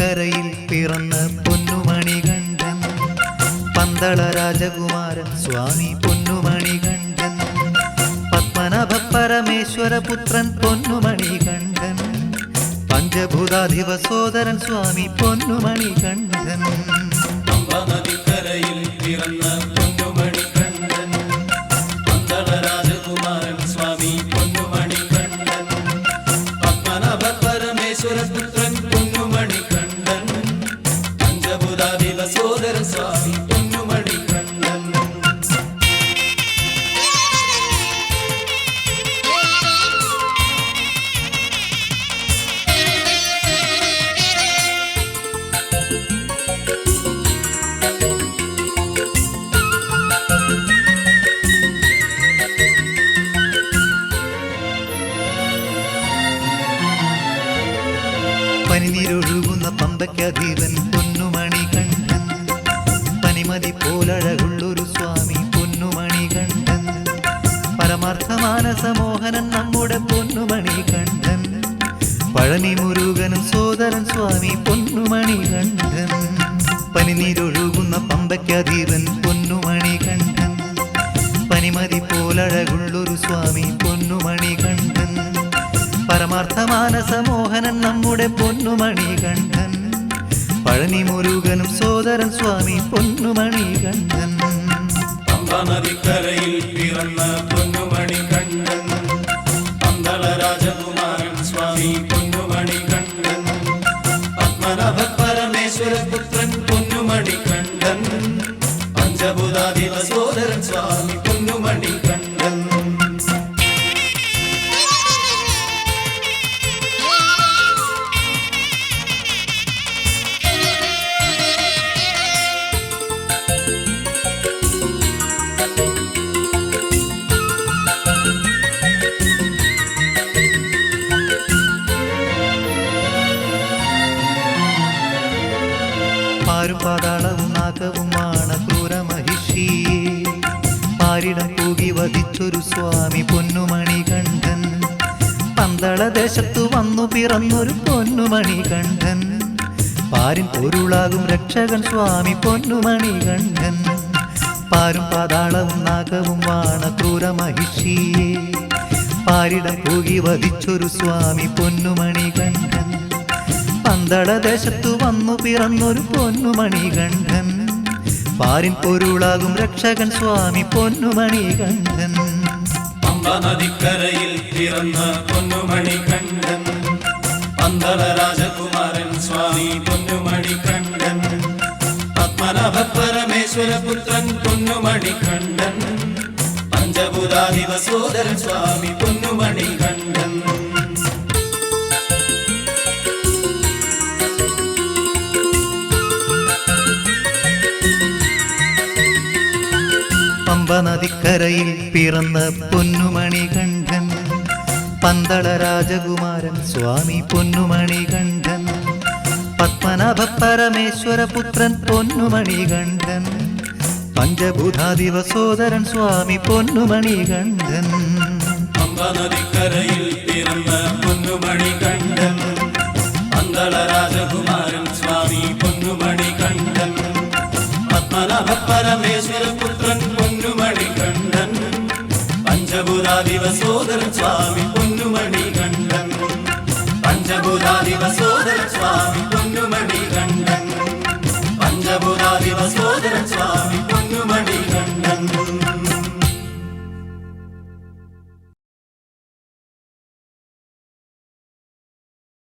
പമ്പനദിക്കരയിൽ പിറന്ന പൊന്നുമണികണ്ഠൻ, പന്തള രാജകുമാരൻ സ്വാമി പൊന്നുമണികണ്ഠൻ, പത്മനാഭ പരമേശ്വര പുത്രൻ പൊന്നുമണികണ്ഠൻ, പഞ്ചഭൂതാധിപ സോദരൻ സ്വാമി പൊന്നുമണികണ്ഠൻ. പമ്പനദിക്കരയിൽ പിറന്ന പൊന്നുമണികണ്ഠൻ, പന്തള രാജകുമാരൻ സ്വാമി പൊന്നുമണികണ്ഠൻ, പത്മനാഭ പരമേശ്വര പുത്രൻ പൊന്നുമണികണ്ഠൻ, പഞ്ചഭൂതാധിപ സോദരൻ സ്വാമി പൊന്നുമണികണ്ഠൻ. പനിനീരൊഴുകുന്ന പമ്പയ്ക്കധീരൻ പൊന്നുമണികണ്ഠൻ, പനിമതി പോലഴകുള്ളൊരു സ്വാമി പൊന്നുമണികണ്ഠൻ, പരമാർത്ഥമാനസമോഹനൻ നമ്മുടെ പൊന്നുമണികണ്ഠൻ, പഴനി മുരുകനും സോദരൻ സ്വാമി പൊന്നുമണികണ്ഠൻ. പനിനീരൊഴുകുന്ന പമ്പയ്ക്കധീരൻ പൊന്നുമണികണ്ഠൻ, പനിമതി പോലഴകുള്ളൊരു സ്വാമി പൊന്നുമണികണ്ഠൻ, പരമാർത്ഥമാനസമോഹനൻ നമ്മുടെ പൊന്നുമണികണ്ഠൻ, പഴനി മുരുകനും സോദരൻ സ്വാമി പൊന്നുമണികണ്ഠൻ. പമ്പനദിക്കരയിൽ പിറന്ന പൊന്നുമണികണ്ഠൻ, പന്തള രാജകുമാരൻ സ്വാമി പൊന്നുമണികണ്ഠൻ, പത്മനാഭ പരമേശ്വര പുത്രൻ പൊന്നുമണികണ്ഠൻ, പഞ്ചഭൂതാധിപ സോദരൻ സ്വാമി പൊന്നുമണികണ്ഠൻ. പാരും പാതാളവും നാഗവുമാണ് ക്രൂരമഹിഷി, പാരിടം തൂകി വധിച്ചൊരു സ്വാമി പൊന്നുമണികണ്ഠൻ, പന്തള ദേശത്തു വന്നു പിറന്നൊരു പൊന്നുമണികണ്ഠൻ, പാരിൻ പൊരുളാകും രക്ഷകൻ സ്വാമി പൊന്നുമണികണ്ഠൻ. പാരും പാതാളവും നാഗവുമാണ് ക്രൂരമഹിഷി, പാരിടം തൂകി വധിച്ചൊരു സ്വാമി പൊന്നുമണികണ്ഠൻ, പന്തള ദേശത്തു വന്നു പിറന്നൊരു പൊന്നുമണികണ്ഠൻ, പാരിൻ പൊരുളാകും രക്ഷകൻ സ്വാമി പൊന്നുമണികണ്ഠൻ. പമ്പനദിക്കരയിൽ പിറന്ന പൊന്നുമണികണ്ഠൻ, പന്തള രാജകുമാരൻ സ്വാമി പൊന്നുമണികണ്ഠൻ, പത്മനാഭ പരമേശ്വര പുത്രൻ പൊന്നുമണികണ്ഠൻ, പഞ്ചഭൂതാധിപ സോദരൻ സ്വാമി പൊന്നുമണികണ്ഠൻ. പമ്പനദിക്കരയിൽ പിറന്ന പൊന്നുമണികണ്ഠൻ, പന്തള രാജകുമാരൻ സ്വാമി പൊന്നുമണികണ്ഠൻ, പത്മനാഭ പരമേശ്വര പുത്രൻ പൊന്നുമണികണ്ഠൻ, പഞ്ചഭൂതാധിപ സോദരൻ സ്വാമി പൊന്നുമണികണ്ഠൻ. പമ്പനദിക്കരയിൽ പിറന്ന പൊന്നുമണികണ്ഠൻ, പന്തള രാജകുമാരൻ സ്വാമി പൊന്നുമണികണ്ഠൻ, പത്മനാഭ പരമേശ്വര പുത്രൻ പൊന്നുമണികണ്ഠൻ, പഞ്ചഭൂതാധിപ സോദരൻ സ്വാമി പൊന്നുമണികണ്ഠൻ, പഞ്ചഭൂതാധിപ സോദരൻ സ്വാമി പൊന്നുമണി